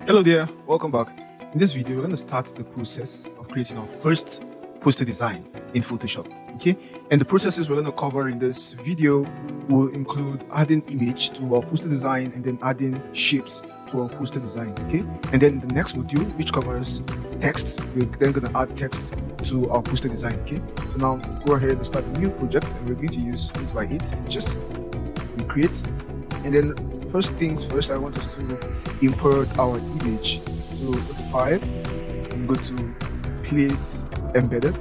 Hello there, welcome back. In this video, we're going to start the process of creating our first poster design in Photoshop. Okay, and the processes we're going to cover in this video will include adding image to our poster design and then adding shapes to our poster design. Okay, and then the next module, which covers text, we're then going to add text to our poster design. Okay, so now go ahead and start a new project, and we're going to use 8x8 images. We create, and then first things first, I want us to import our image. So go to File and go to Place Embedded.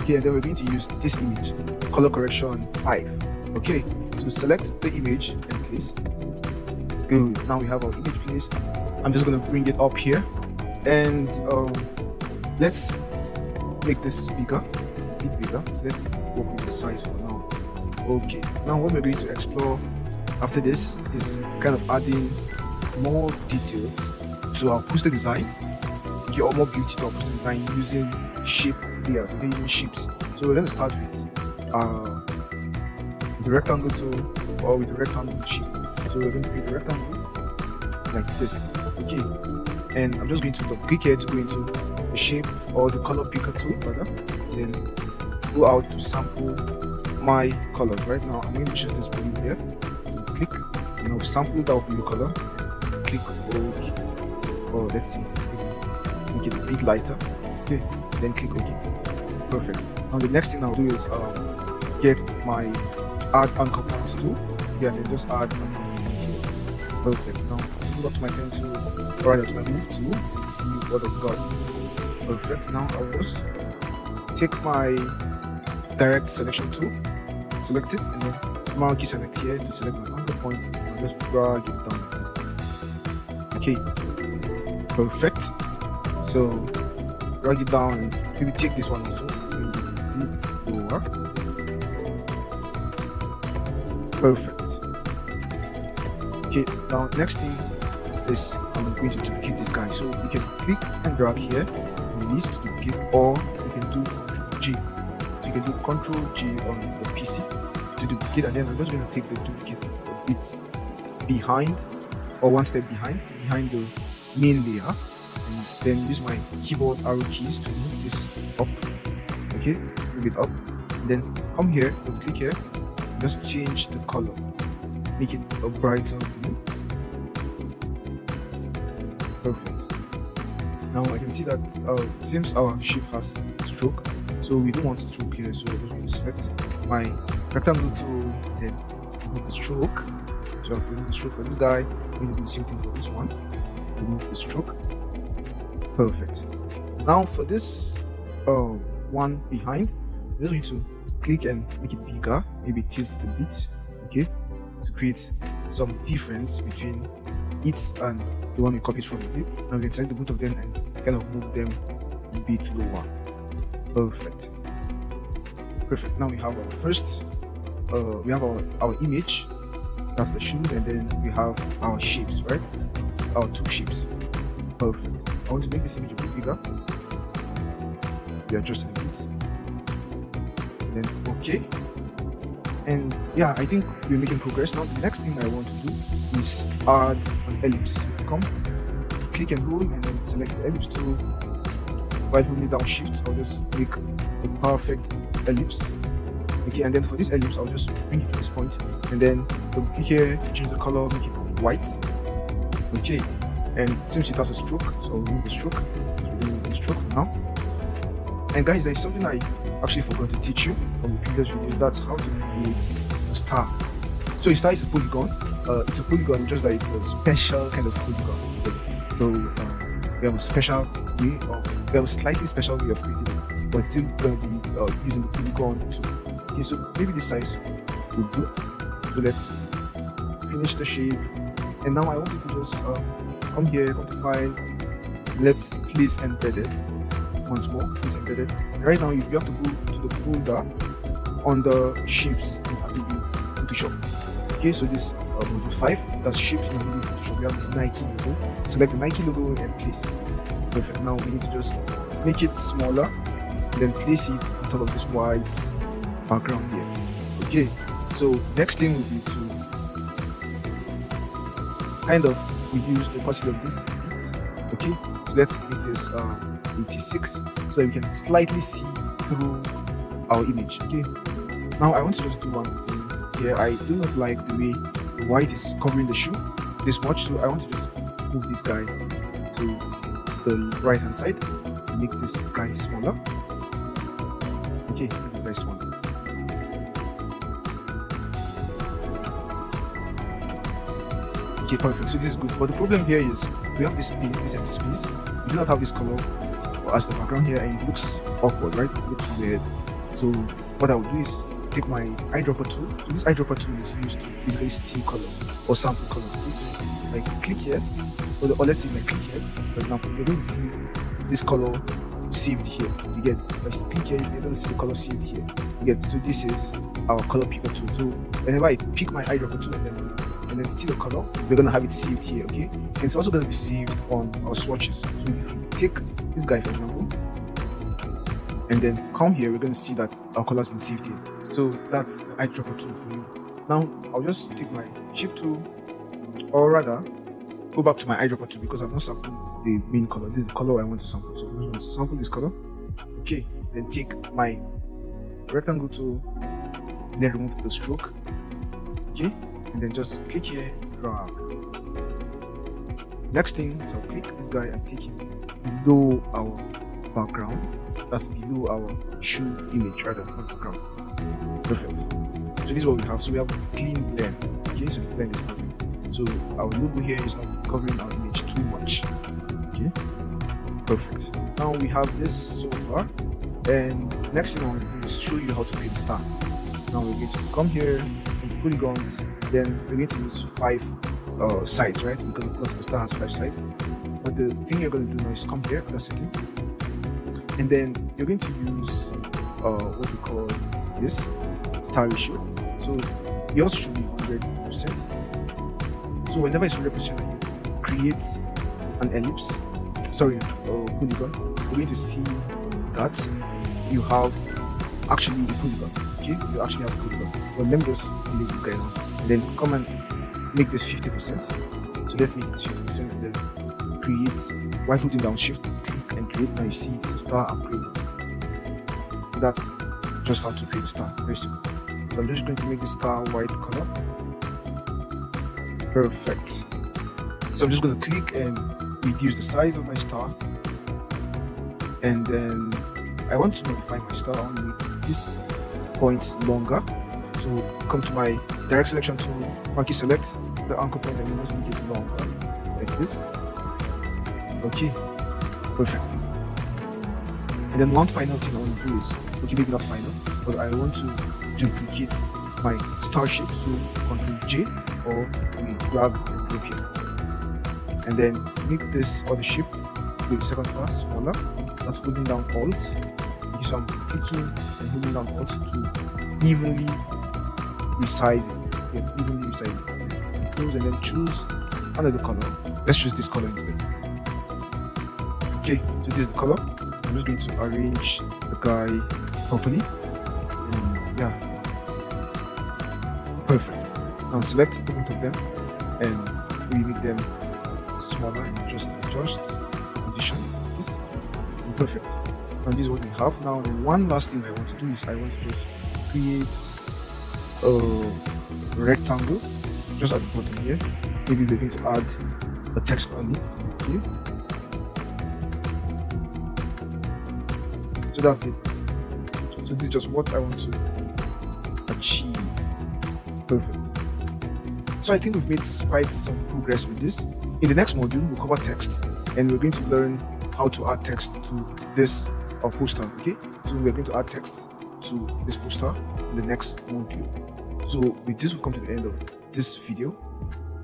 Okay, and then we're going to use this image, color correction 5. Okay, so select the image and place. Good. Now we have our image placed. I'm just going to bring it up here, and let's make this bigger, a bit bigger. Let's work with the size for now. Okay, now what we're going to explore after this is kind of adding more details to our poster design, or more beauty to our poster design using shape layers, using shapes. So we're going to start with the rectangle tool, or with the rectangle shape. So we're going to create a rectangle like this. Okay, and I'm just going to click here to go into the shape or the color picker tool, rather. Then go out to sample my colors. Right now, I'm going to choose this blue here. Click, now sample that blue color. Click OK. Oh, let's see. Make it a bit lighter. Okay, then click OK. Perfect. Now the next thing I'll do is get my add anchor points tool. Yeah, and then just add anchor points. Perfect. Now go back to my pen tool, or rather to my move tool, and see what I've got. Perfect. Now I'll just take my direct selection tool, select it, and then marquee select here to select my anchor point, and I'll just drag it down like this. Okay, perfect. So drag it down and maybe take this one also, maybe a bit lower. Perfect. Okay, now next thing is I'm going to duplicate this guy. So you can click and drag here, release to duplicate, or you can do Ctrl G. So you can do Ctrl G on the PC to duplicate, and then I'm just going to take the duplicate a bit behind, or one step behind the main layer, and then use my keyboard arrow keys to move this up. Okay, move it up, and then come here, click here, just change the color, make it a brighter blue. Perfect. Now I can see that it seems our shape has stroke, so we don't want a stroke here, so I'm going to select my rectangle tool, then remove the stroke. So I've removed the stroke for this guy. I'm going to do the same thing for this one. Remove the stroke. Perfect. Now for this one behind, we're going to click and make it bigger, maybe tilt it a bit, okay, to create some difference between it and the one we copied from the clip. Now we can select the both of them and kind of move them a bit lower. Perfect. Perfect. Now we have our first, we have our image. That's the shoes, and then we have our shapes, right? Our two shapes. Perfect. I want to make this image a bit bigger. We adjust it a bit. And then okay. And yeah, I think we're making progress. Now the next thing I want to do is add an ellipse. Come, click and hold, and then select the ellipse tool. While holding down shift, I'll just make a perfect ellipse. Okay, and then for this ellipse, I'll just bring it to this point, and then click here to change the color, make it white. Okay, and since it has a stroke, so I'll remove the stroke. So remove the stroke for now. And guys, there's something I actually forgot to teach you from the previous video. That's how to create a star. So a star is a polygon. It's a polygon, just like it's a special kind of polygon. So we have a special way of, we have a slightly special way of creating it, but it's still going to be using the polygon to. Okay, so maybe this size will do. So let's finish the shape, and now I want you to just come here, come to File, let's place embedded. Once more, place embedded. And right now you have to go to the folder on the shapes in Adobe Photoshop. Okay, so this module 5, that's shapes in Adobe Photoshop. We have this Nike logo. Select the Nike logo and place it. Perfect. Now we need to just make it smaller, and then place it on top of this white background here. Okay, so next thing will be to kind of reduce the opacity of this bit. Okay, so let's make this 86 so that we can slightly see through our image. Okay, now I want to just do one thing here. I do not like the way the white is covering the shoe this much, so I want to just move this guy to the right hand side and make this guy smaller. Okay, make this guy smaller. Okay, perfect. So this is good. But the problem here is we have this space, this empty space. We do not have this color as the background here, and it looks awkward, right? It looks weird. So what I will do is take my eyedropper tool. So this eyedropper tool is used to basically steal color or sample color. So like click here, or let's see if I click here. For example, you're going to see this color saved here. You get, if I click here, you're going to see the color saved here. You get, so this is our color picker tool. So whenever I pick my eyedropper tool and then steal the color, we're going to have it saved here. Okay, and it's also going to be saved on our swatches. So if you take this guy for example, and then come here, we're going to see that our color has been saved here. So that's the eyedropper tool for you. Now I'll just take my shape tool, or rather go back to my eyedropper tool because I've not sampled the main color. This is the color I want to sample. So I'm just going to sample this color. Okay, then take my rectangle tool, then remove the stroke. Okay, and then just click here, drag. Next thing is I'll click this guy and take him below our background. That's below our shoe image, rather, not background. Perfect. So this is what we have. So we have a clean blend. Okay, so the blend is perfect. So our logo here is not covering our image too much. Okay, perfect. Now we have this so far, and next thing I want to do is show you how to create a star. Now we're going to come here in the polygons, then we're going to use 5 sides, right? Because the star has 5 sides. But the thing you're going to do now is come here for a second, and then you're going to use what we call this star ratio. So yours should be 100%. So whenever it's 100%, you create an ellipse, polygon, you're going to see that you have actually a polygon. Okay, you actually have a polygon. But let me just delete this guy now, and then come and make this 50%. So let's make this 50% and then create, while holding down shift, click and create. Now you see it's a star I'm creating. So that's just how to create a star, very simple. So I'm just going to make the star white color. Perfect. So I'm just going to click and reduce the size of my star, and then I want to modify my star. I want to make this point longer. So come to my direct selection tool, monkey select the anchor point, and then just make it longer like this. Okay, perfect. And then one final thing I want to do is, okay, maybe not final, but I want to duplicate my star shape. So Ctrl J, or we grab and group here, and then make this other shape with the second star smaller. That's holding down Alt. Okay, so I'm clicking and holding down Alt to evenly resize it. Yeah, evenly resize it. Close and then choose another color. Let's choose this color instead. Okay, so this is the color. I'm just going to arrange the guy properly. And yeah, perfect. Now select both of them and we make them smaller and just adjust, addition, this. Perfect. And this is what we have. Now one last thing I want to do is I want to just create a rectangle just at the bottom here. Maybe we're going to add a text on it. Okay. So that's it. So this is just what I want to achieve. Perfect. So I think we've made quite some progress with this. In the next module, we'll cover text, and we're going to learn how to add text to this poster. Okay, so we're going to add text to this poster in the next module. So with this, we'll come to the end of this video,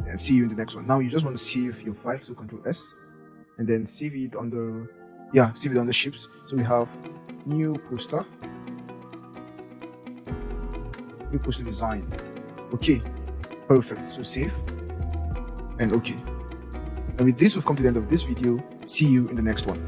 and see you in the next one. Now you just want to save your file, so Ctrl S, and then save it on the shapes. So we have new poster design. Okay, perfect. So save and okay. And with this, we've come to the end of this video. See you in the next one.